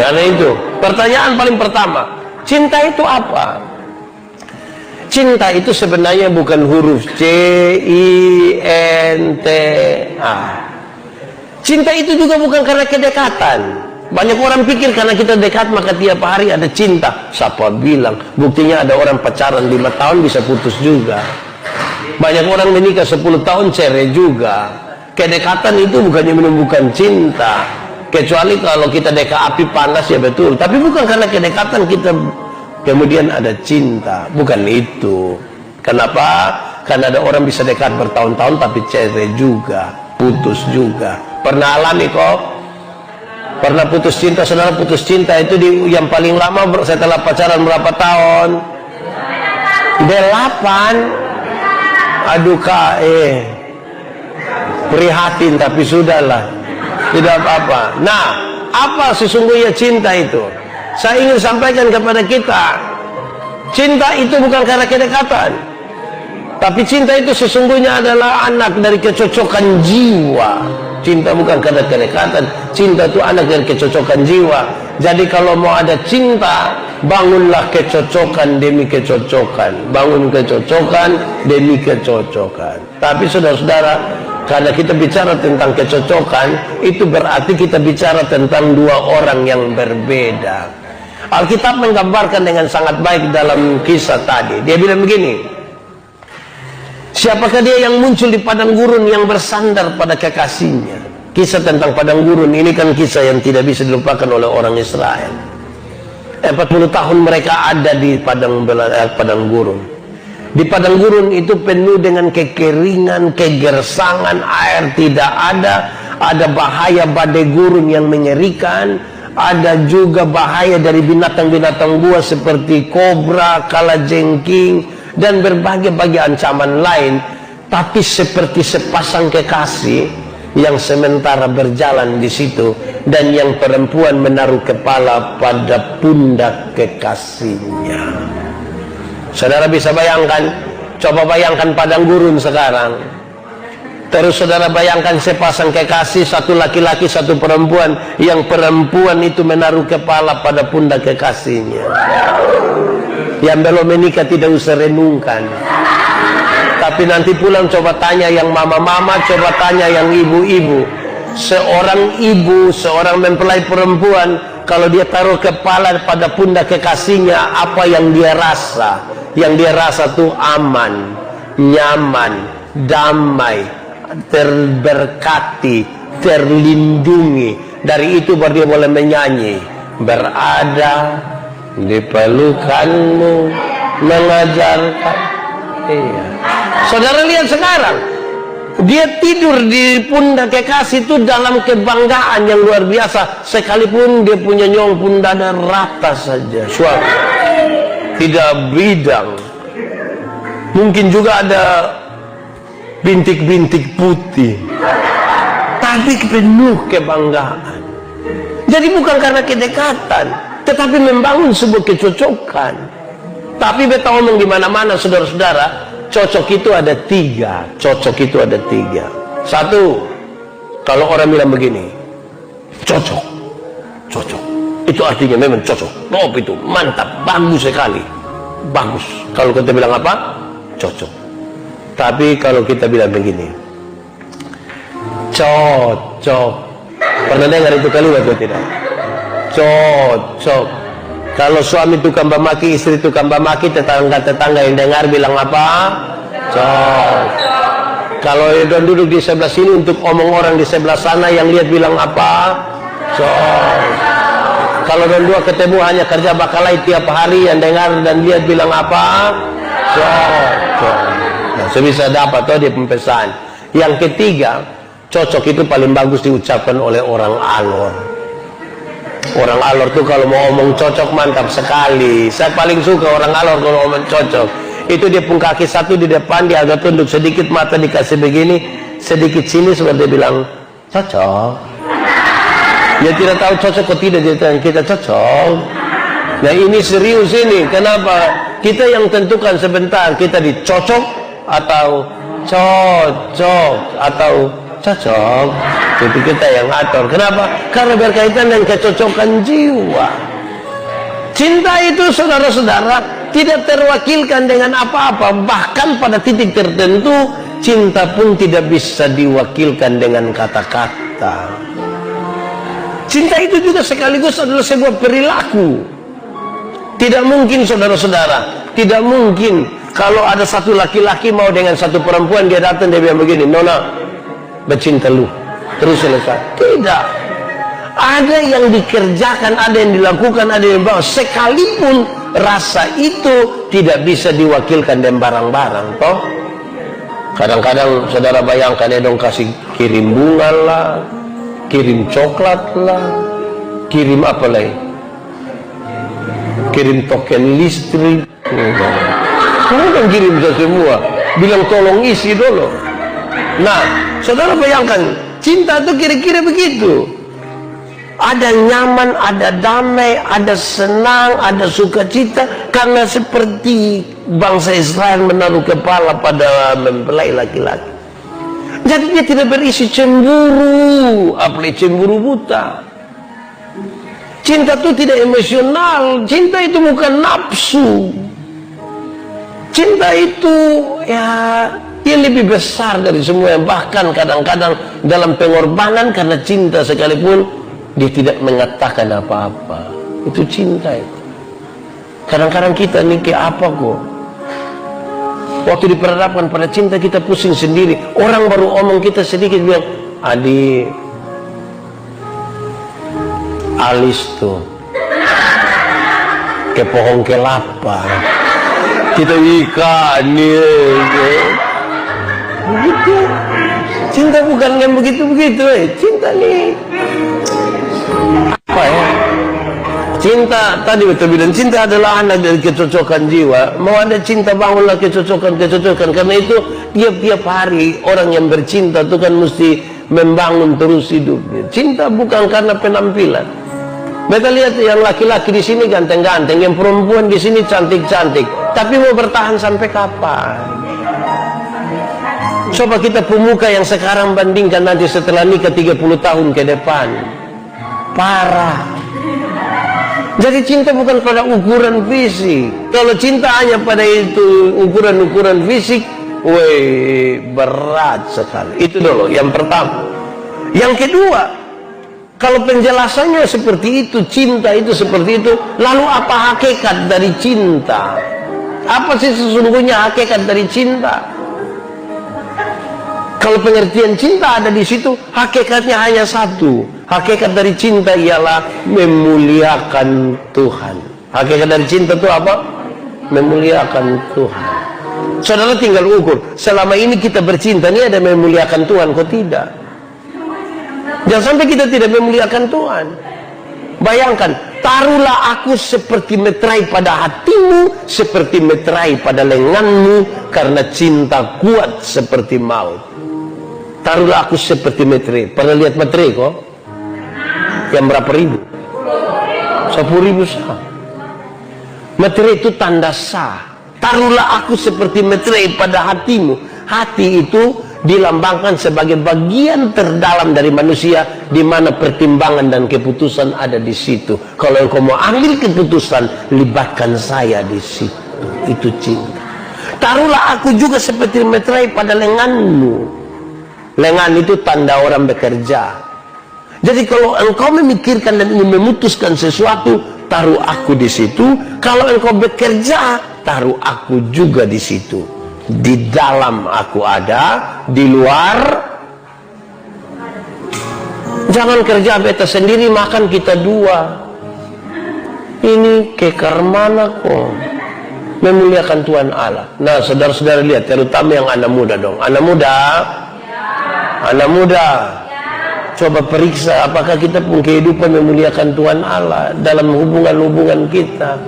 Karena itu pertanyaan paling pertama, cinta itu apa? Cinta itu sebenarnya bukan huruf C, I, N, T, A. Cinta itu juga bukan karena kedekatan. Banyak orang pikir karena kita dekat maka tiap hari ada cinta. Siapa bilang? Buktinya ada orang pacaran 5 tahun bisa putus juga. Banyak orang menikah 10 tahun cerai juga. Kedekatan itu bukannya menumbuhkan cinta. Kecuali kalau kita dekat api panas, ya betul. Tapi bukan karena kedekatan kita kemudian ada cinta. Bukan itu. Kenapa? Karena ada orang bisa dekat bertahun-tahun tapi cerai juga, putus juga. Pernah alami kok? Pernah putus cinta? Saudara putus cinta itu yang paling lama setelah pacaran berapa tahun? 8. Aduh kak, prihatin, tapi sudahlah, tidak apa-apa. Nah, apa sesungguhnya cinta itu? Saya ingin sampaikan kepada kita, cinta itu bukan karena kedekatan, tapi cinta itu sesungguhnya adalah anak dari kecocokan jiwa. Cinta bukan karena kedekatan, cinta itu anak dari kecocokan jiwa. Jadi kalau mau ada cinta, bangunlah kecocokan demi kecocokan, bangun kecocokan demi kecocokan. Tapi saudara-saudara, karena kita bicara tentang kecocokan, itu berarti kita bicara tentang dua orang yang berbeda. Alkitab menggambarkan dengan sangat baik dalam kisah tadi. Dia bilang begini, siapakah dia yang muncul di padang gurun yang bersandar pada kekasihnya? Kisah tentang padang gurun ini kan kisah yang tidak bisa dilupakan oleh orang Israel. 40 tahun mereka ada di padang gurun. Di padang gurun itu penuh dengan kekeringan, kegersangan, air tidak ada. Ada bahaya badai gurun yang mengerikan. Ada juga bahaya dari binatang-binatang buas seperti kobra, kalajengking, dan berbagai-bagai ancaman lain. Tapi seperti sepasang kekasih yang sementara berjalan di situ, dan yang perempuan menaruh kepala pada pundak kekasihnya. Saudara bisa bayangkan? Coba bayangkan padang gurun sekarang. Terus saudara bayangkan sepasang kekasih, satu laki-laki, satu perempuan, yang perempuan itu menaruh kepala pada pundak kekasihnya. Yang belum menikah tidak usah renungkan. Tapi nanti pulang coba tanya yang mama-mama, coba tanya yang ibu-ibu. Seorang ibu, seorang mempelai perempuan, kalau dia taruh kepala pada pundak kekasihnya, apa yang dia rasa? Yang dia rasa tuh aman, nyaman, damai, terberkati, terlindungi. Dari itu baru dia boleh menyanyi, berada di pelukanmu, mengajarkan. Iya. Saudara lihat sekarang, dia tidur di pundak kekasih itu dalam kebanggaan yang luar biasa. Sekalipun dia punya nyong pun dada rata saja, suara tidak bidang. Mungkin juga ada bintik-bintik putih, tapi penuh kebanggaan. Jadi bukan karena kedekatan, tetapi membangun sebuah kecocokan. Tapi beta ngomong di mana-mana, saudara-saudara, cocok itu ada 3. Cocok itu ada 3. 1, kalau orang bilang begini, cocok, cocok, itu artinya memang cocok. Top itu, mantap, bagus sekali, bagus. Kalau kita bilang apa? Cocok. Tapi kalau kita bilang begini, cocok, pernah dengar itu kalimat atau tidak? Cocok. Kalau suami tukang bamaki, istri tukang bamaki, tetangga-tetangga yang dengar bilang apa? Cocok. Kalau don duduk di sebelah sini untuk omong orang di sebelah sana, yang lihat bilang apa? Cocok. Kalau don dua ketemu hanya kerja bakalai tiap hari, yang dengar dan lihat bilang apa? Cocok. Nah, sebisa dapat tuh dia pempesan. Yang ketiga, cocok itu paling bagus diucapkan oleh orang alor. Orang alor tuh kalau mau omong cocok mantap sekali. Saya paling suka orang alor kalau omong cocok. Itu dia pun kaki satu di depan, dia agak tunduk sedikit, mata dikasih begini, sedikit sini seperti bilang cocok. Dia tidak tahu cocok atau tidak, dia tanya kita cocok. Nah ini serius ini. Kenapa? Kita yang tentukan sebentar, kita dicocok atau cocok atau cocok. Itu kita yang atur. Kenapa? Karena berkaitan dengan kecocokan jiwa. Cinta itu, saudara-saudara, tidak terwakilkan dengan apa-apa. Bahkan pada titik tertentu, cinta pun tidak bisa diwakilkan dengan kata-kata. Cinta itu juga sekaligus adalah sebuah perilaku. Tidak mungkin, saudara-saudara, tidak mungkin kalau ada satu laki-laki mau dengan satu perempuan, dia datang, dia bilang begini, Nona, bercinta lu, terus selesai. Tidak. Ada yang dikerjakan, ada yang dilakukan, ada yang bawa. Sekalipun rasa itu tidak bisa diwakilkan dengan barang-barang, toh. Kadang-kadang saudara bayangkan ya dong, kasih kirim bunga lah, kirim coklat lah, kirim apa lagi? Kirim token listrik. Kamu kan kirim semua, bilang tolong isi dulu. Nah, saudara bayangkan, cinta itu kira-kira begitu. Ada nyaman, ada damai, ada senang, ada sukacita. Karena seperti bangsa Israel menaruh kepala pada mempelai laki-laki. Jadi dia tidak berisi cemburu, apalagi cemburu buta. Cinta itu tidak emosional. Cinta itu bukan nafsu. Cinta itu ya dia lebih besar dari semua. Bahkan kadang-kadang dalam pengorbanan karena cinta sekalipun dia tidak mengatakan apa-apa. Itu cinta itu. Kadang-kadang kita nih kayak apa kok, waktu diperhadapkan pada cinta kita pusing sendiri. Orang baru omong kita sedikit bilang, Adi alis tuh ke pohon kelapa, kita ikan nih. Begitu. Cinta bukan yang begitu-begitu. Cinta nih apa ya? Cinta tadi betul bilang, cinta adalah anak dari kecocokan jiwa. Mau ada cinta, bangunlah kecocokan. Karena itu tiap hari orang yang bercinta itu kan mesti membangun terus hidupnya. Cinta bukan karena penampilan. Kita lihat yang laki-laki di sini ganteng-ganteng, yang perempuan di sini cantik-cantik. Tapi mau bertahan sampai kapan? Coba kita pemuka yang sekarang bandingkan nanti setelah nikah 30 tahun ke depan. Parah. Jadi cinta bukan pada ukuran fisik. Kalau cinta hanya pada itu ukuran-ukuran fisik, berat sekali. Itu dulu yang pertama. Yang kedua, kalau penjelasannya seperti itu, cinta itu seperti itu, lalu apa hakikat dari cinta? Apa sih sesungguhnya hakikat dari cinta? Kalau pengertian cinta ada di situ, hakikatnya hanya satu. Hakikat dari cinta ialah memuliakan Tuhan. Hakikat dari cinta itu apa? Memuliakan Tuhan. Saudara tinggal ukur, selama ini kita bercinta ini ada memuliakan Tuhan, kok tidak? Jangan sampai kita tidak memuliakan Tuhan. Bayangkan, taruhlah aku seperti meterai pada hatimu, seperti meterai pada lenganmu, karena cinta kuat seperti maut. Taruhlah aku seperti meterai. Pernah lihat meterai kok? Yang berapa ribu? 10.000 sah. Meterai itu tanda sah. Taruhlah aku seperti meterai pada hatimu. Hati itu dilambangkan sebagai bagian terdalam dari manusia, di mana pertimbangan dan keputusan ada di situ. Kalau engkau mau ambil keputusan, libatkan saya di situ. Itu cinta. Taruhlah aku juga seperti meterai pada lenganmu. Lengan itu tanda orang bekerja. Jadi kalau engkau memikirkan dan ingin memutuskan sesuatu, taruh aku di situ. Kalau engkau bekerja, taruh aku juga di situ. Di dalam aku ada, di luar. Jangan kerja beta sendiri, makan kita dua. Ini kekar mana kok? Memuliakan Tuhan Allah. Nah, saudara-saudara lihat, terutama yang anak muda dong. Anak muda, coba periksa apakah kita pun kehidupan memuliakan Tuhan Allah dalam hubungan-hubungan kita.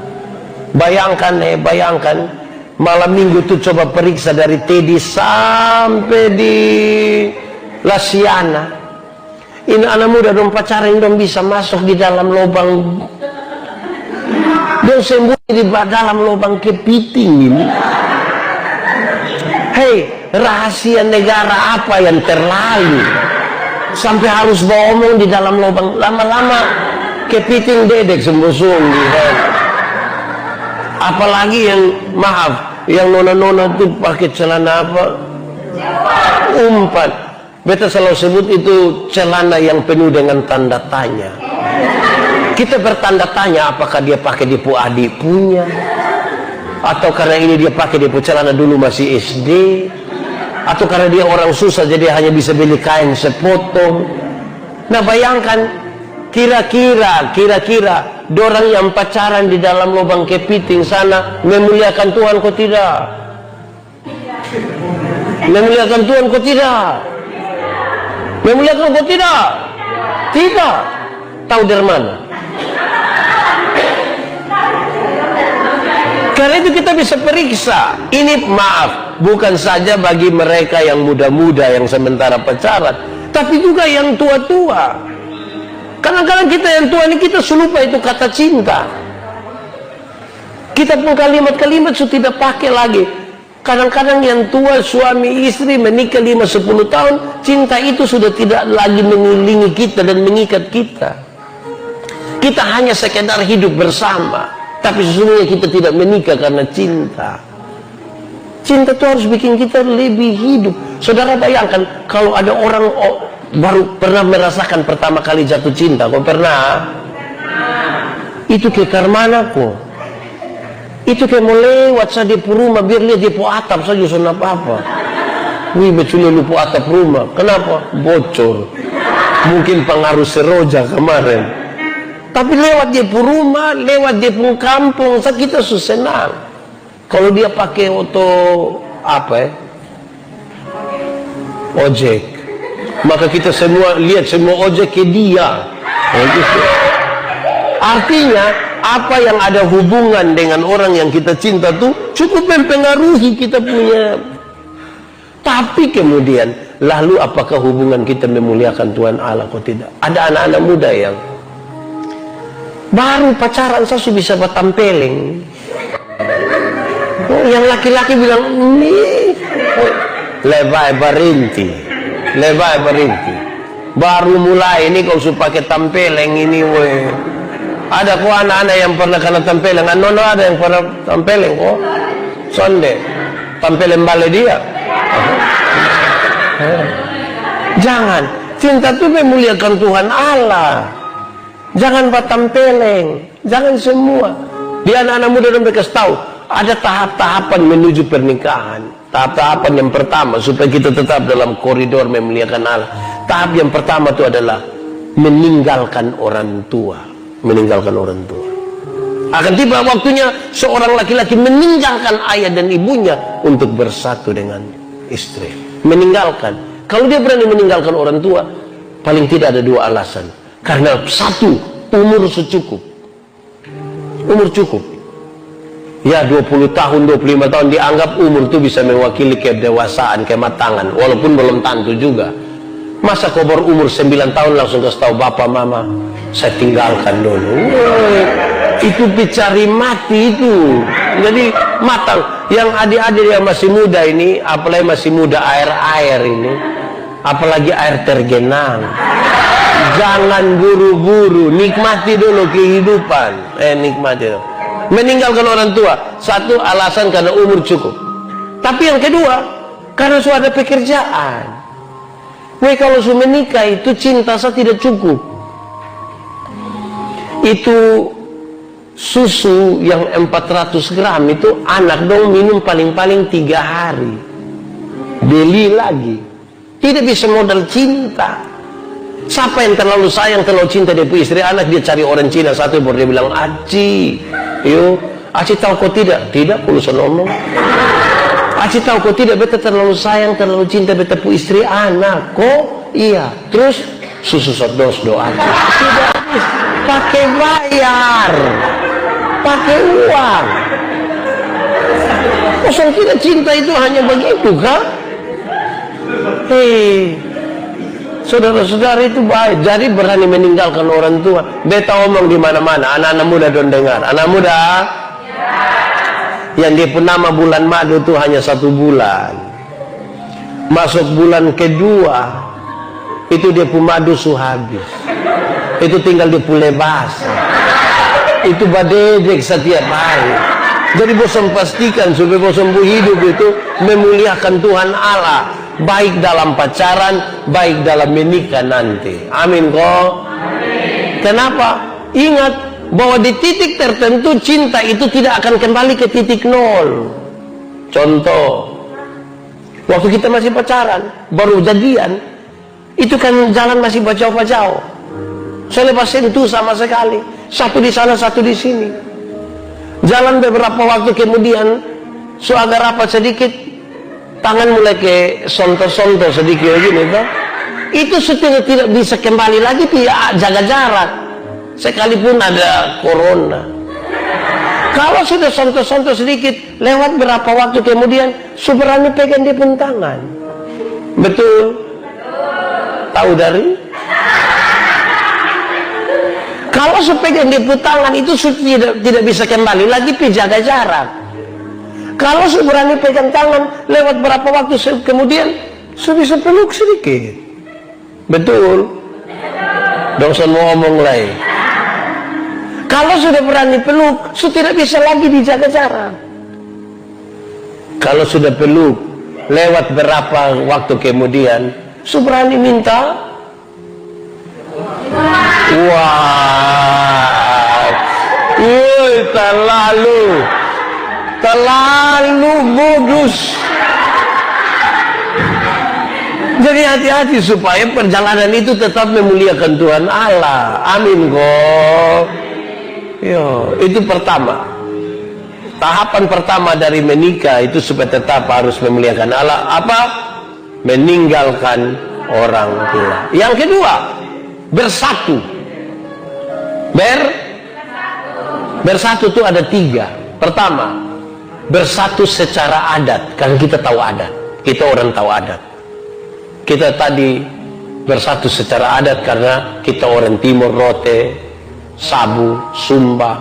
Bayangkan malam minggu itu coba periksa dari Teddy sampai di Lasiana. Ini anak muda dong pacaran dong bisa masuk di dalam lubang, dong sembunyi di dalam lubang kepiting ini. Hei, rahasia negara apa yang terlalu? sampai harus bawa omong di dalam lubang, lama-lama kepiting dedek sembusung gitu. Apalagi yang maaf, yang nona-nona tuh pakai celana apa? Umpan. Beta selalu sebut itu celana yang penuh dengan tanda tanya. Kita bertanda tanya apakah dia pakai di adik punya, atau karena ini dia pakai di celana dulu masih SD, atau karena dia orang susah jadi hanya bisa beli kain sepotong. Nah bayangkan, kira-kira dorang yang pacaran di dalam lubang kepiting sana memuliakan Tuhan kok tidak? Memuliakan Tuhan kok tidak? Memuliakan kok tidak? Tidak. Tahu dari mana? Karena itu kita bisa periksa. Ini maaf, bukan saja bagi mereka yang muda-muda yang sementara pacaran, tapi juga yang tua-tua. Kadang-kadang kita yang tua ini kita lupa itu kata cinta. Kita pun kalimat-kalimat sudah tidak pakai lagi. Kadang-kadang yang tua suami istri menikah 5-10 tahun, cinta itu sudah tidak lagi mengelilingi kita dan mengikat kita. Kita hanya sekedar hidup bersama, tapi sesungguhnya kita tidak menikah karena cinta. Cinta itu harus bikin kita lebih hidup. Saudara bayangkan kalau ada orang baru pernah merasakan pertama kali jatuh cinta. Kau pernah? Itu ke mana kok? Itu kayak mau lewat saja di rumah, biar lihat dia po atap saja, soal apa-apa. Wih, betul lupa atap rumah. Kenapa? Bocor. Mungkin pengaruh seroja kemarin. Tapi lewat dia po rumah, lewat dia po kampung, kita senang. Kalau dia pakai auto apa ojek, maka kita semua lihat semua ojek ke dia. Artinya apa yang ada hubungan dengan orang yang kita cinta tuh cukup mempengaruhi kita punya. Tapi kemudian lalu apakah hubungan kita memuliakan Tuhan Allah atau tidak? Ada anak-anak muda yang baru pacaran saja bisa bertampeleng. Yang laki-laki bilang ini lebay berinti, baru mulai ini kau sudah pakai tampeleng ini weh. Ada kok anak-anak yang pernah kena tampeleng, nono ada yang pernah tampeleng kok. Sonde, tampeleng balik dia. Jangan, cinta itu memuliakan Tuhan Allah. Jangan buat tampeleng, jangan semua. Di anak-anak muda dan mereka tahu ada tahap-tahapan menuju pernikahan. Tahap-tahapan yang pertama supaya kita tetap dalam koridor memuliakan Allah. Tahap yang pertama itu adalah meninggalkan orang tua. Meninggalkan orang tua. Akan tiba waktunya seorang laki-laki meninggalkan ayah dan ibunya untuk bersatu dengan istri. Meninggalkan. Kalau dia berani meninggalkan orang tua, paling tidak ada dua alasan. Karena satu, umur secukup. Umur cukup. Ya 20 tahun, 25 tahun dianggap umur itu bisa mewakili kedewasaan, kematangan. Walaupun belum tentu juga. Masa kau baru umur 9 tahun langsung kasih tahu bapak mama, saya tinggalkan dulu. Itu dicari mati itu. Jadi matang. Yang adik-adik yang masih muda ini, apalagi masih muda air-air ini, apalagi air tergenang. Jangan buru-buru, nikmati dulu kehidupan. Nikmati dulu. Meninggalkan orang tua, satu alasan karena umur cukup. Tapi yang kedua, karena sudah ada pekerjaan. Kalau sudah menikah itu cinta saya tidak cukup. Itu susu yang 400 gram itu anak dong minum paling-paling 3 hari. Beli lagi. Tidak bisa modal cinta. Siapa yang terlalu sayang, terlalu cinta dia punya istri anak, dia cari orang Cina satu baru dia bilang, Aci, yuk, Aci tahu kok tidak? Tidak, perlu saya ngomong. Aci tahu kok tidak, beta terlalu sayang, terlalu cinta beta pu istri anak. Kok? Iya. Terus susu sotdos doa. Tidak, pakai bayar, pakai uang. Kosong kita cinta itu hanya begitu kan? Saudara-saudara itu baik. Jadi berani meninggalkan orang tua. Beta omong di mana-mana. Anak-anak muda don dengar. Anak muda. Yang dia pun nama bulan madu itu hanya 1 bulan. Masuk bulan kedua, Itu dia pumadu su habis. Itu tinggal di pule basah. Itu badedek setiap hari. Jadi bosan pastikan supaya bosan hidup itu memuliakan Tuhan Allah, baik dalam pacaran, baik dalam menikah nanti. Amin kok. Kenapa? Ingat bahwa di titik tertentu cinta itu tidak akan kembali ke titik nol. Contoh, waktu kita masih pacaran, baru jadian, itu kan jalan masih bacau-bacau. Saya lepas sentuh sama sekali, satu di sana, satu di sini. Jalan beberapa waktu kemudian, so agak rapat sedikit, tangan mulai ke sonto-sonto sedikit gini, toh. Itu sudah tidak bisa kembali lagi, tidak jaga jarak. Sekalipun ada corona. Kalau sudah sonto-sonto sedikit, lewat berapa waktu kemudian, berani pegang dia pun tangan. Betul? Tahu dari? Kalau pegang dia pun tangan, itu sudah tidak bisa kembali lagi, jaga jarak. Kalau berani pegang tangan, lewat berapa waktu kemudian, bisa peluk sedikit. Betul? Dong semua ngomong lain. Kalau sudah berani peluk, tidak bisa lagi dijaga jarak. Kalau sudah peluk, lewat berapa waktu kemudian, berani minta. Wah, terlalu modus. Jadi hati-hati supaya perjalanan itu tetap memuliakan Tuhan Allah. Amin kok. Yo, itu pertama. Tahapan pertama dari menikah itu supaya tetap harus memuliakan Allah. Apa? Meninggalkan orang tua. Yang kedua, bersatu. Bersatu itu ada 3. Pertama, bersatu secara adat. Karena kita tahu adat. Kita orang tahu adat. Kita tadi bersatu secara adat karena kita orang Timur, Rote, Sabu, Sumba,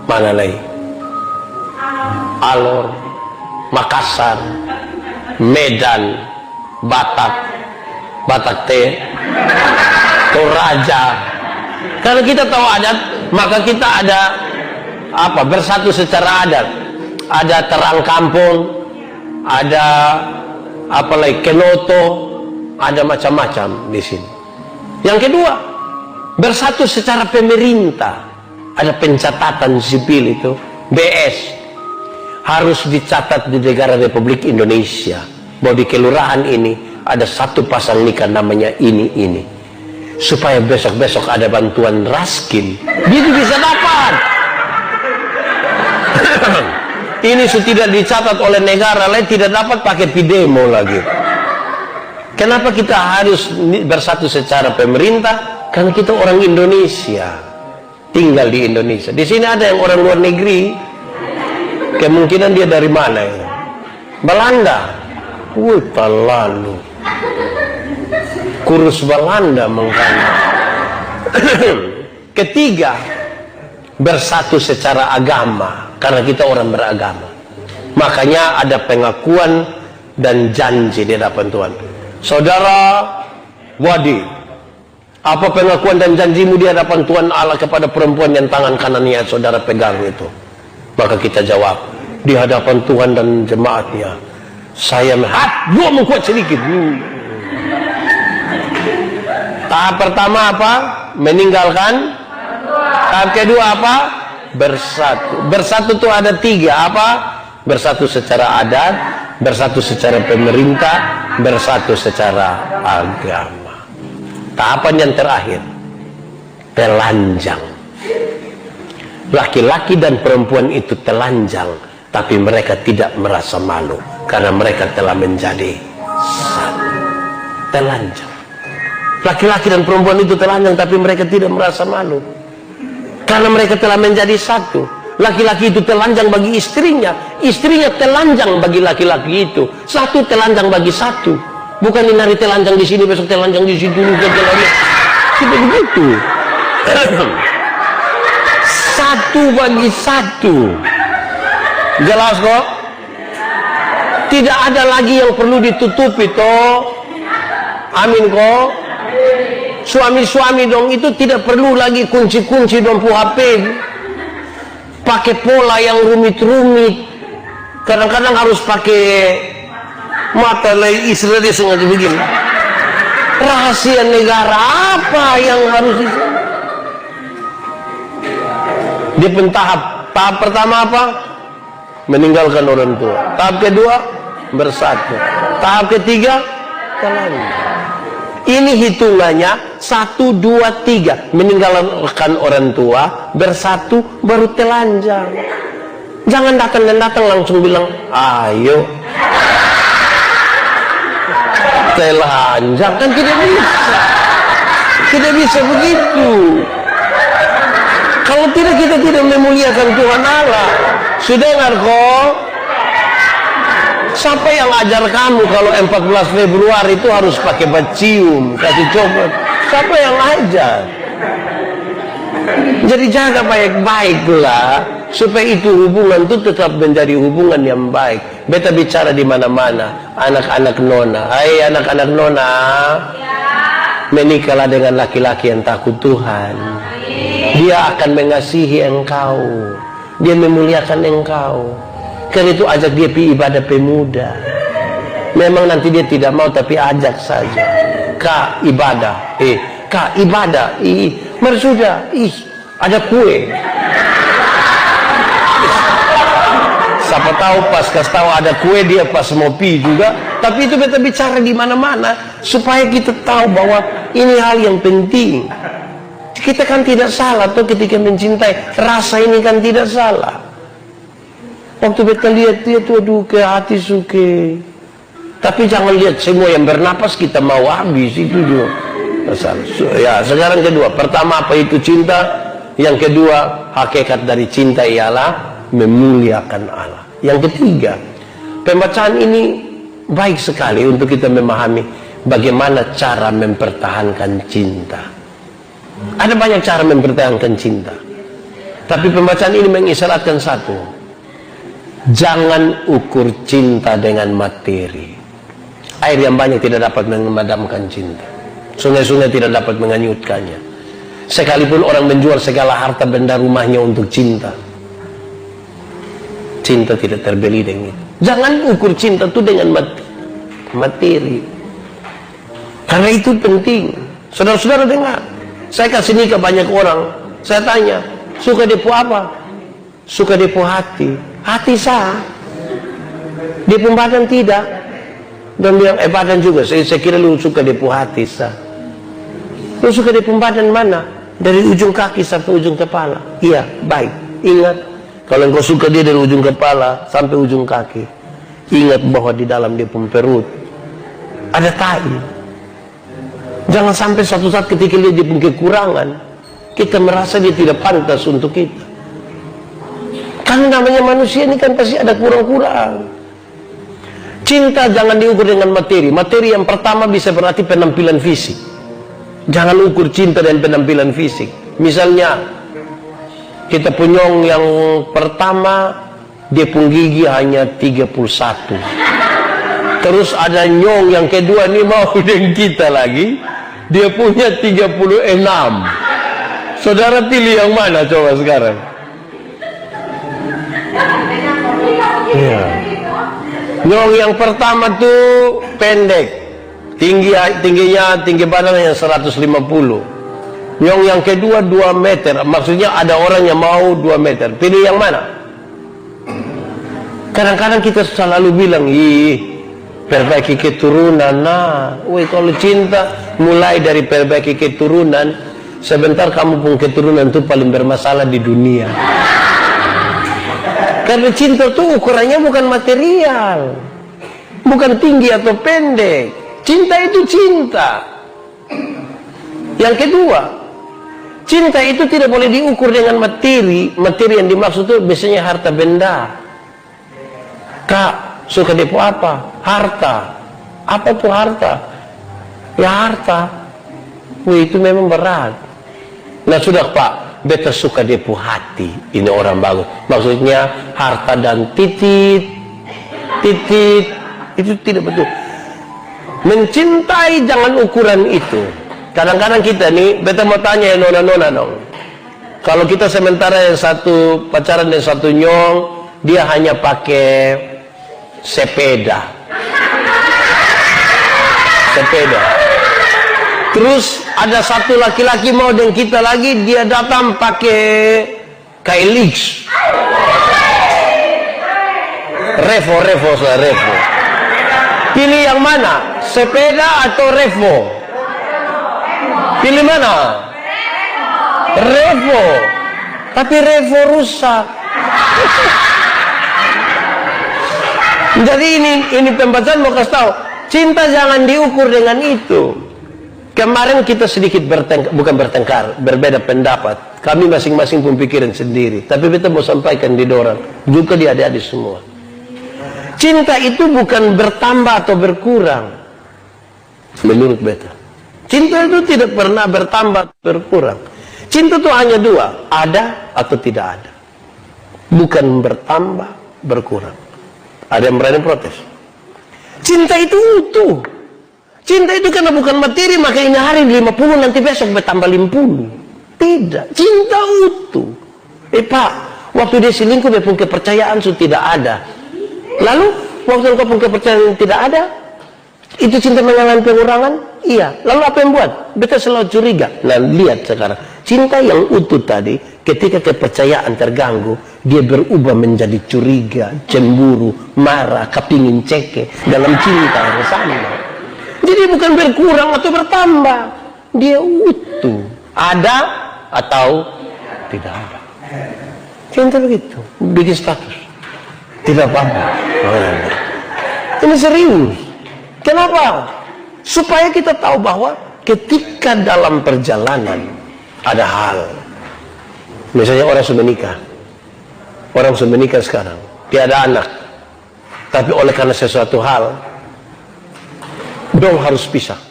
mana lagi? Alor, Makassar, Medan, Batak T, Toraja. Kalau kita tahu adat, maka kita ada apa? Bersatu secara adat. Ada terang kampung, ada apa lagi? Kenoto, ada macam-macam di sini. Yang kedua, bersatu secara pemerintah. Ada pencatatan sipil itu, BS. Harus dicatat di negara Republik Indonesia bahwa di kelurahan ini ada satu pasang nikah namanya ini. Supaya besok-besok ada bantuan raskin, dia bisa dapat. Ini sudah dicatat oleh negara lain, tidak dapat pakai pidemo lagi. Kenapa kita harus bersatu secara pemerintah? Karena kita orang Indonesia, tinggal di Indonesia. Di sini ada yang orang luar negeri, kemungkinan dia dari mana ya? Belanda. Terlalu kurus Belanda mengkana. Ketiga, bersatu secara agama, karena kita orang beragama. Makanya ada pengakuan dan janji di hadapan Tuhan. Saudara Wadi, apa pengakuan dan janjimu di hadapan Tuhan Allah kepada perempuan yang tangan kanannya saudara pegang itu? Maka kita jawab, di hadapan Tuhan dan jemaatnya, saya gua mau kuat sedikit. Tahap pertama apa? Meninggalkan. Tahap kedua apa? Bersatu. Bersatu itu ada 3. Apa? Bersatu secara adat, bersatu secara pemerintah, bersatu secara agama. Tahapan yang terakhir, telanjang. Laki-laki dan perempuan itu telanjang, tapi mereka tidak merasa malu karena mereka telah menjadi satu. Telanjang. Laki-laki dan perempuan itu telanjang, tapi mereka tidak merasa malu karena mereka telah menjadi satu. Laki-laki itu telanjang bagi istrinya, istrinya telanjang bagi laki-laki itu. Satu telanjang bagi satu. Bukan ini hari telanjang di sini, besok telanjang di situ, tidak begitu. Satu bagi satu. Jelas kok? Tidak ada lagi yang perlu ditutupi toh. Amin kok? Suami-suami dong itu tidak perlu lagi kunci-kunci dong HP. Pakai pola yang rumit-rumit. Kadang-kadang harus pakai mata lagi, Israel dia sengaja begini. Rahasia negara apa yang harus dia tahap pertama apa? Meninggalkan orang tua. Tahap kedua bersatu. Tahap ketiga telanjang. Ini hitungannya 1, 2, 3. Meninggalkan orang tua, bersatu, baru telanjang. Jangan datang langsung bilang ayo telanjang, kan tidak bisa begitu. Kalau tidak, kita tidak memuliakan Tuhan Allah. Sudah dengar kok? Siapa yang ajar kamu kalau 14 Februari itu harus pakai bacium, kasih coklat? Siapa yang ajar? Jadi jaga baik-baiklah supaya itu hubungan itu tetap menjadi hubungan yang baik. Beta bicara di mana-mana, anak-anak nona. Hai anak-anak nona, menikahlah dengan laki-laki yang takut Tuhan. Dia akan mengasihi engkau, dia memuliakan engkau. Karena itu ajak dia pergi ibadah pemuda. Memang nanti dia tidak mau, tapi ajak saja. Kak ibadah, kak ibadah, mari sudah, ada kue. Siapa tahu pas kasih tahu ada kue, dia pas mau pi juga. Tapi itu beta bicara di mana-mana supaya kita tahu bahwa ini hal yang penting. Kita kan tidak salah tuh ketika mencintai. Rasa ini kan tidak salah. Waktu beta lihat dia tuh, aduh ke hati suke. Tapi jangan lihat semua yang bernapas kita mau habis, itu juga masalah. Ya, sekarang kedua. Pertama apa itu cinta? Yang kedua, hakikat dari cinta ialah memuliakan Allah. Yang ketiga, pembacaan ini baik sekali untuk kita memahami bagaimana cara mempertahankan cinta. Ada banyak cara mempertahankan cinta, tapi pembacaan ini mengisyaratkan satu: jangan ukur cinta dengan materi. Air yang banyak tidak dapat memadamkan cinta. Sungai-sungai tidak dapat menganyutkannya. Sekalipun orang menjual segala harta benda rumahnya untuk cinta, cinta tidak terbeli dengan itu. Jangan ukur cinta itu dengan materi. Karena itu penting. Saudara-saudara dengar, saya kasih nikah banyak orang. Saya tanya, suka depo apa? Suka depo hati. Hati sah. Depo badan tidak. Dan bilang, badan juga. Saya kira lu suka depo hati sah. Lu suka depo badan mana? Dari ujung kaki sampai ujung kepala. Iya, baik. Ingat, kalau engkau suka dia dari ujung kepala sampai ujung kaki, ingat bahwa di dalam dia pun perut ada tai. Jangan sampai suatu saat ketika dia punya kekurangan, kita merasa dia tidak pantas untuk kita. Karena namanya manusia ini kan pasti ada kurang-kurang. Cinta jangan diukur dengan materi. Materi yang pertama bisa berarti penampilan fisik. Jangan ukur cinta dengan penampilan fisik. Misalnya kita punyong yang pertama, dia pun gigi hanya 31. Terus ada nyong yang kedua, ini mau dengan kita lagi, dia punya 36. Saudara pilih yang mana coba sekarang? Ya. Nyong yang pertama tuh pendek, tinggi badannya 150. Nyong yang kedua 2 meter. Maksudnya ada orang yang mau 2 meter. Pilih yang mana? Kadang-kadang kita selalu bilang, perbaiki keturunan. Nah, kalau cinta mulai dari perbaiki keturunan, sebentar kamu pun keturunan itu paling bermasalah di dunia. Karena cinta itu ukurannya bukan material, bukan tinggi atau pendek. Cinta itu cinta. Yang kedua, cinta itu tidak boleh diukur dengan materi. Materi yang dimaksud itu biasanya harta benda. Kak, suka depo apa? Harta. Apa tuh harta? Ya harta. Wih, itu memang berat. Nah sudah Pak, beta suka depo hati. Ini orang bagus. Maksudnya harta dan titit. Titit. Itu tidak betul. Mencintai jangan ukuran itu. Kadang-kadang kita nih, beta mau tanya ya nona-nona dong. Kalau kita sementara yang satu pacaran dan satu nyong, dia hanya pakai sepeda. Sepeda. Terus ada satu laki-laki mau dengan kita lagi, dia datang pakai Kailix. Revo. Pilih yang mana? Sepeda atau Revo? Pilih mana? Revo. Tapi Revo rusak. Jadi ini pembacaan mau kasih tahu, cinta jangan diukur dengan itu. Kemarin kita sedikit berbeda pendapat. Kami masing-masing pun pikiran sendiri. Tapi kita mau sampaikan di dorang, juga di adik-adik semua. Cinta itu bukan bertambah atau berkurang. Menurut beta, cinta itu tidak pernah bertambah atau berkurang. Cinta itu hanya dua, ada atau tidak ada. Bukan bertambah, berkurang. Ada yang berani protes. Cinta itu utuh. Cinta itu karena bukan materi, maka ini hari 50, nanti besok bertambah 50. Tidak, cinta utuh. Pak, waktu dia selingkuh, dia pun kepercayaan sudah tidak ada. Lalu, waktu engkau pun kepercayaan tidak ada, itu cinta mengalami pengurangan? Iya. Lalu apa yang buat? Beta selalu curiga. Nah, lihat sekarang. Cinta yang utuh tadi, ketika kepercayaan terganggu, dia berubah menjadi curiga, cemburu, marah, kepingin ceke dalam cinta yang sama. Jadi bukan berkurang atau bertambah, dia utuh. Ada atau tidak ada. Cinta begitu, bikin status. Tidak apa-apa. Ini serius. Kenapa? Supaya kita tahu bahwa ketika dalam perjalanan ada hal. Misalnya orang sudah menikah. Orang sudah menikah sekarang, dia ada anak. Tapi oleh karena sesuatu hal, dong harus pisah.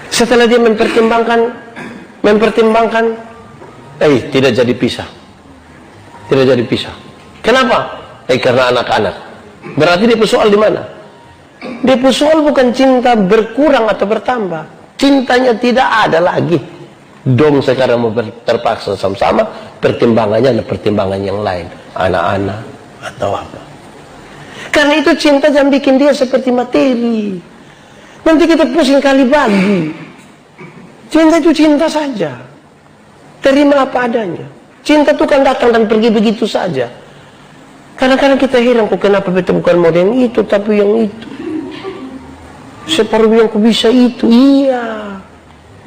Setelah dia mempertimbangkan, tidak jadi pisah. Tidak jadi pisah. Kenapa? Karena anak-anak. Berarti dia persoal di mana? Dia persoal bukan cinta berkurang atau bertambah. Cintanya tidak ada lagi. Dong sekarang mau terpaksa sama-sama, pertimbangannya ada pertimbangan yang lain. Anak-anak atau apa. Karena itu cinta jangan bikin dia seperti materi. Nanti kita pusing kali bagi. Cinta itu cinta saja. Terima apa adanya. Cinta itu kan datang dan pergi begitu saja. Kadang-kadang kita heran, kok kenapa beta bukan mau yang itu, tapi yang itu. Separuh yang ku bisa itu, iya.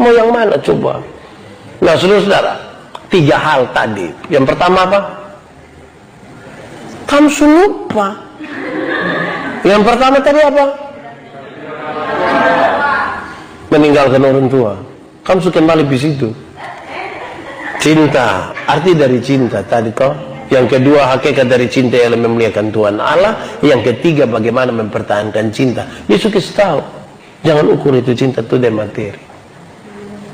Mau yang mana coba? Nah, saudara-saudara, 3 hal tadi. Yang pertama apa? Kamu lupa. Yang pertama tadi apa? Meninggalkan orang tua. Kamu suka balik di situ. Cinta, arti dari cinta tadi toh. Yang kedua, hakikat dari cinta ialah memuliakan Tuhan Allah. Yang ketiga, bagaimana mempertahankan cinta. Dia suka tahu. Jangan ukur itu cinta itu dari materi.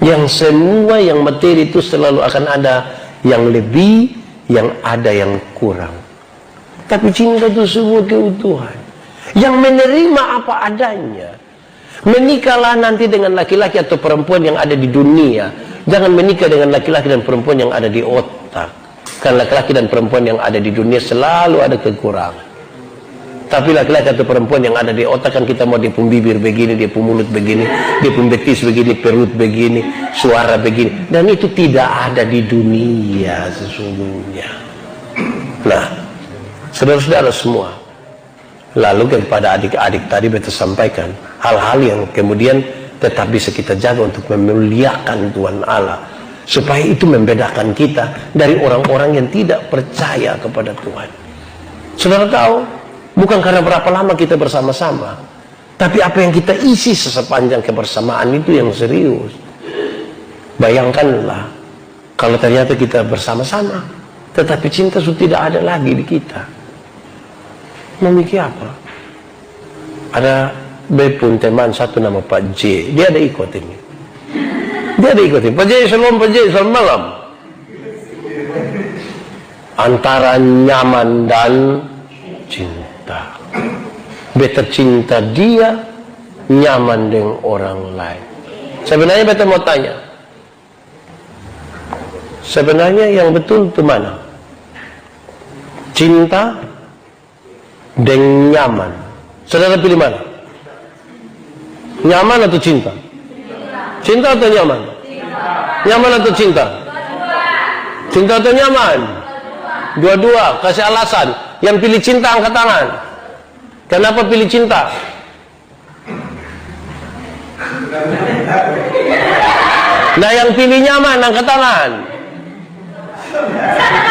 Yang semua yang materi itu selalu akan ada yang lebih, yang ada yang kurang. Tapi cinta itu sebuah keutuhan. Yang menerima apa adanya. Menikahlah nanti dengan laki-laki atau perempuan yang ada di dunia. Jangan menikah dengan laki-laki dan perempuan yang ada di otak. Karena laki-laki dan perempuan yang ada di dunia selalu ada kekurangan. Tapi laki-laki atau perempuan yang ada di otak, kan kita mau dia pun bibir begini, dia pun mulut begini, dia pun betis begini, perut begini, suara begini. Dan itu tidak ada di dunia sesungguhnya. Nah, saudara-saudara semua, lalu kepada adik-adik tadi beta sampaikan hal-hal yang kemudian tetap bisa kita jaga untuk memuliakan Tuhan Allah. Supaya itu membedakan kita dari orang-orang yang tidak percaya kepada Tuhan. Saudara tahu, bukan karena berapa lama kita bersama-sama, tapi apa yang kita isi sepanjang kebersamaan itu yang serius. Bayangkanlah, kalau ternyata kita bersama-sama, tetapi cinta sudah tidak ada lagi di kita. Memiliki apa? Ada pun teman satu nama Pak J, dia ada ikut ini. Dia ada ikutin, Pak J, selamat malam. Antara nyaman dan cinta. Beta cinta dia, nyaman dengan orang lain. Sebenarnya beta mau tanya, sebenarnya yang betul itu mana? Cinta dan nyaman. Saudara pilih mana? Nyaman atau cinta? Cinta atau nyaman? Nyaman atau cinta? Cinta atau nyaman? Dua-dua. Kasih alasan. Yang pilih cinta angkat tangan. Kenapa pilih cinta? Nah yang pilih nyaman angkat tangan.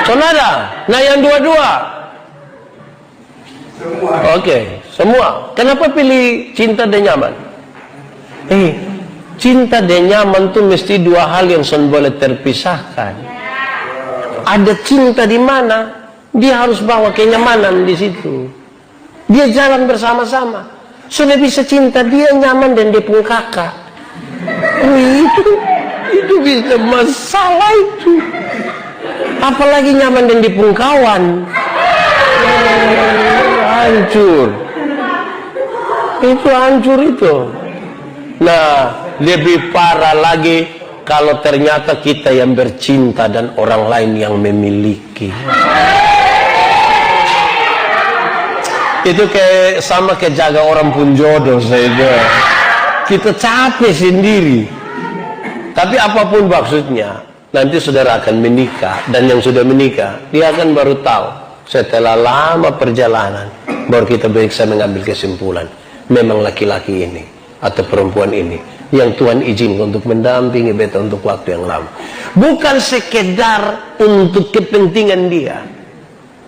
Saudara. Nah yang dua-dua. Oke, semua. Kenapa pilih cinta dan nyaman? Cinta dan nyaman itu mesti dua hal yang boleh terpisahkan. Ada cinta di mana, dia harus bawa kenyamanan di situ. Dia jalan bersama-sama. Sudah bisa cinta, dia nyaman dan dia pun kakak. Itu bisa masalah itu. Apalagi nyaman dan dia pun kawan. Hancur. Itu hancur itu. Nah, lebih parah lagi kalau ternyata kita yang bercinta dan orang lain yang memiliki. Itu kayak sama kayak jaga orang pun jodoh saja. Kita capek sendiri. Tapi apapun maksudnya, nanti saudara akan menikah, dan yang sudah menikah, dia akan baru tahu setelah lama perjalanan, baru kita bisa mengambil kesimpulan. Memang laki-laki ini atau perempuan ini yang Tuhan izinkan untuk mendampingi beta untuk waktu yang lama. Bukan sekedar untuk kepentingan dia,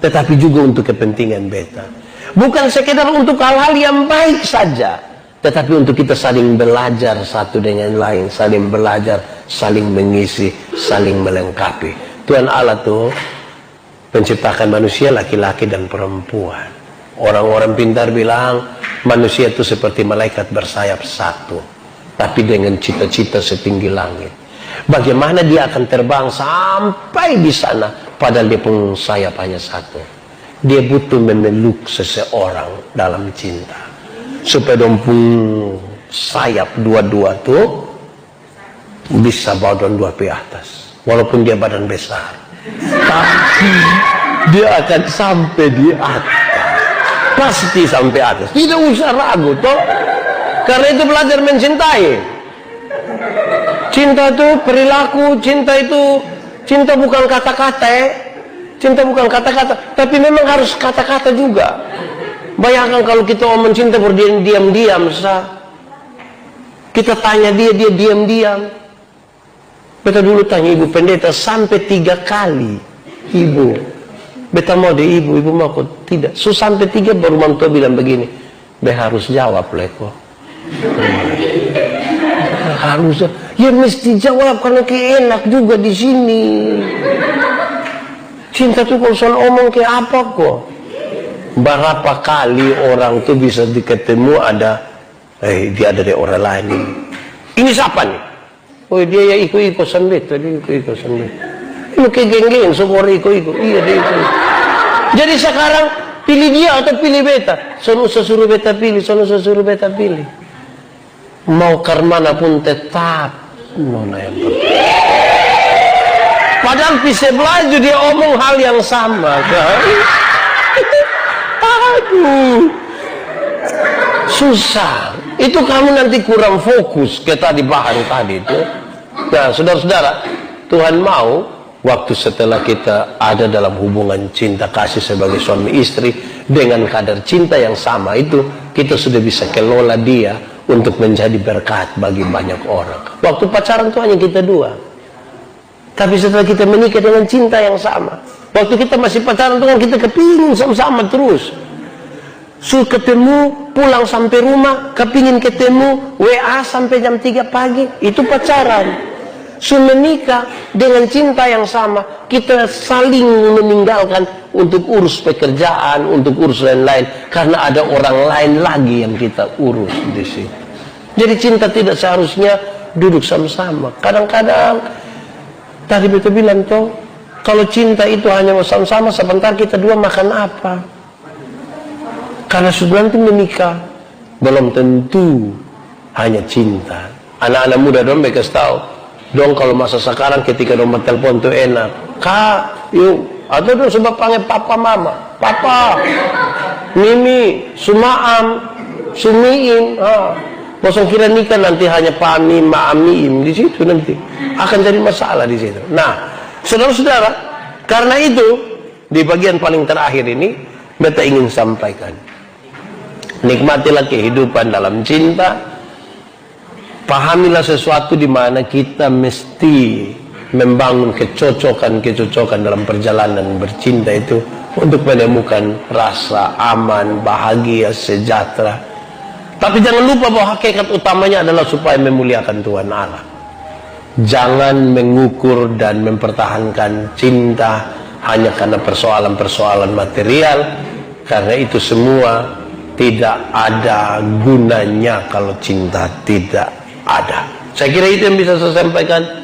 tetapi juga untuk kepentingan beta. Bukan sekedar untuk hal-hal yang baik saja, tetapi untuk kita saling belajar satu dengan lain, saling belajar, saling mengisi, saling melengkapi. Tuhan Allah tuh menciptakan manusia laki-laki dan perempuan. Orang-orang pintar bilang manusia itu seperti malaikat bersayap satu, tapi dengan cita-cita setinggi langit. Bagaimana dia akan terbang sampai di sana padahal dia pun sayap hanya satu? Dia butuh memeluk seseorang dalam cinta supaya dong pun sayap dua-dua tuh bisa bawa dong dua ke atas, walaupun dia badan besar, tapi dia akan sampai di atas. Pasti sampai atas, tidak usah ragu toh. Karena itu belajar mencintai. Cinta itu perilaku, cinta bukan kata-kata, cinta bukan kata-kata, tapi memang harus kata-kata juga. Bayangkan kalau kita omong cinta berdiam-diam, kita tanya dia diam-diam. Beta dulu tanya ibu pendeta sampai 3 kali, ibu, beta mau deh ibu mau kok tidak. Sampai 3 baru mantua bilang begini, be harus jawab leko. Harus, ya mesti jawab karena enak juga di sini. Cinta tuh kalau soal omong kayak apa kok? Berapa kali orang tuh bisa diketemu ada, dia ada dari orang lain ini. Ini siapa nih? Oh dia ya ikut sendiri, tadi ikut sendiri. Ini kayak geng-geng, semua ikut. Iya dia ikut. Jadi sekarang pilih dia atau pilih beta? Sono suruh beta pilih, sono suruh beta pilih. Mau karmana pun tetap nona yang padahal bisa belajar dia omong hal yang sama kan? Aduh, susah. Itu kamu nanti kurang fokus ke tadi bahan tadi itu. Nah, saudara-saudara, Tuhan mau waktu setelah kita ada dalam hubungan cinta kasih sebagai suami istri dengan kadar cinta yang sama itu, kita sudah bisa kelola dia untuk menjadi berkat bagi banyak orang. Waktu pacaran itu hanya kita dua. Tapi setelah kita menikah dengan cinta yang sama, waktu kita masih pacaran itu kan kita kepingin sama-sama terus. Ketemu, pulang sampai rumah, kepingin ketemu, WA sampai jam 3 pagi, itu pacaran. Menikah dengan cinta yang sama, kita saling meninggalkan untuk urus pekerjaan, untuk urus lain-lain, karena ada orang lain lagi yang kita urus di sini. Jadi cinta tidak seharusnya duduk sama-sama. Kadang-kadang tadi betul bilang toh, kalau cinta itu hanya sama-sama, sebentar kita dua makan apa? Karena sudah nanti menikah belum tentu hanya cinta, anak-anak muda dong mereka tahu dong kalau masa sekarang ketika dong telepon tuh enak, kak yuk, atau dong sebab panggil papa mama, papa mimi sumaam sumiim, kosong kira nikah nanti hanya pami maamiim, di situ nanti akan jadi masalah di situ. Nah saudara-saudara, karena itu di bagian paling terakhir ini beta ingin sampaikan, nikmatilah kehidupan dalam cinta. Pahamilah sesuatu di mana kita mesti membangun kecocokan dalam perjalanan bercinta itu untuk menemukan rasa aman, bahagia, sejahtera. Tapi jangan lupa bahwa hakikat utamanya adalah supaya memuliakan Tuhan Allah. Jangan mengukur dan mempertahankan cinta hanya karena persoalan-persoalan material, karena itu semua tidak ada gunanya kalau cinta tidak ada. Saya kira itu yang bisa saya sampaikan.